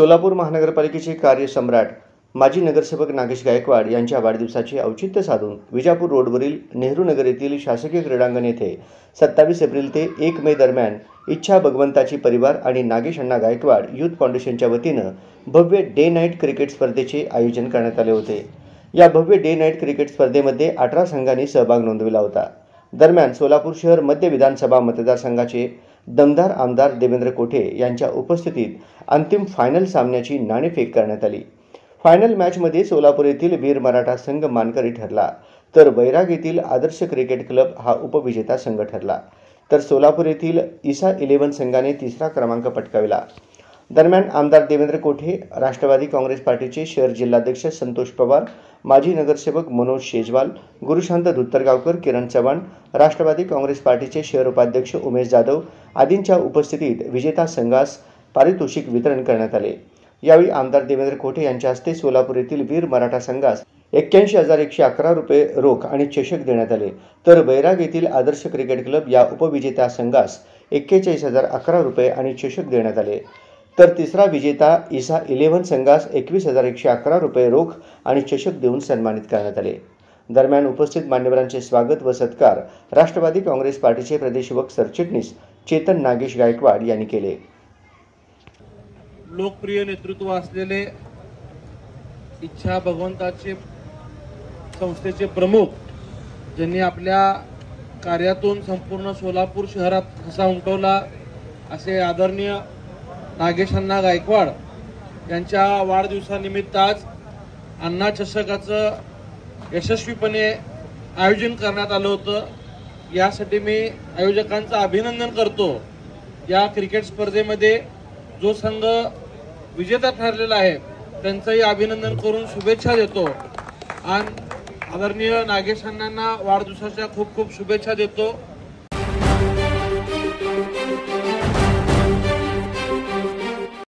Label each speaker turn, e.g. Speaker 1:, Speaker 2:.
Speaker 1: सोलापूर महानगरपालिकेचे कार्यसम्राट माजी नगरसेवक नागेश गायकवाड यांच्या वाढदिवसाचे औचित्य साधून विजापूर रोडवरील नेहरू नगर येथील शासकीय क्रीडांगण येथे 27 एप्रिल ते 1 मे दरम्यान इच्छा भगवंताची परिवार आणि नागेश अण्णा गायकवाड यूथ फाउंडेशनच्या वतीनं भव्य डे नाईट क्रिकेट स्पर्धेचे आयोजन करण्यात आले होते। या भव्य डे नाईट क्रिकेट स्पर्धेमध्ये 18 संघांनी सहभाग नोंदविला होता। दरम्यान सोलापूर शहर मध्य विधानसभा मतदारसंघाचे दमदार आमदार देवेंद्र कोठे यांच्या उपस्थितीत अंतिम फायनल सामन्याची नाणेफेक करण्यात आली। फायनल मॅचमध्ये सोलापूर येथील वीर मराठा संघ मानकरी ठरला, तर वैराग येथील आदर्श क्रिकेट क्लब हा उपविजेता संघ ठरला, तर सोलापूर येथील ईसा 11 संघाने तिसरा क्रमांक पटकाविला। दरम्यान आमदार देवेंद्र कोठे, राष्ट्रवादी काँग्रेस पार्टीचे शहर जिल्हाध्यक्ष संतोष पवार, माजी नगरसेवक मनोज शेजवाल, गुरुशांत धुत्तरगावकर, किरण चव्हाण, राष्ट्रवादी काँग्रेस पार्टीचे शहर उपाध्यक्ष उमेश जाधव आदींच्या उपस्थितीत विजेता संघास पारितोषिक वितरण करण्यात आले। यावेळी आमदार देवेंद्र कोठे यांच्या हस्ते सोलापूर येथील वीर मराठा संघास 81,111 रुपये रोख आणि चषक देण्यात आले, तर वैराग येथील आदर्श क्रिकेट क्लब या उपविजेत्या संघास 41,011 रुपये आणि चषक देण्यात आले, तर तिसरा विजेता ईसा 11 संघास 21,111 रुपये रोख आणि चषक देऊन सन्मानित करण्यात आले। दरम्यान उपस्थित मान्यवरांचे स्वागत व सत्कार राष्ट्रवादी काँग्रेस पार्टीचे प्रदेशयुवक सरचिटणीस चेतन नागेश गायकवाड यांनी केले।
Speaker 2: लोकप्रिय नेतृत्व असलेले इच्छा भगवंताचे संस्थेचे प्रमुख, ज्यांनी आपल्या कार्यातून संपूर्ण सोलापूर शहरात ठसा उमटवला असे आदरणीय नागेश अण्णा गायकवाड यांच्या वाढदिवसानिमित्त आज अण्णा चषकाचं यशस्वीपणे आयोजन करण्यात आलं होतं। यासाठी मी आयोजकांचं अभिनंदन करतो। या क्रिकेट स्पर्धेमध्ये जो संघ विजेता ठरलेला आहे त्यांचंही अभिनंदन करून शुभेच्छा देतो आणि आदरणीय नागेश अण्णांना वाढदिवसाच्या खूप खूप शुभेच्छा देतो।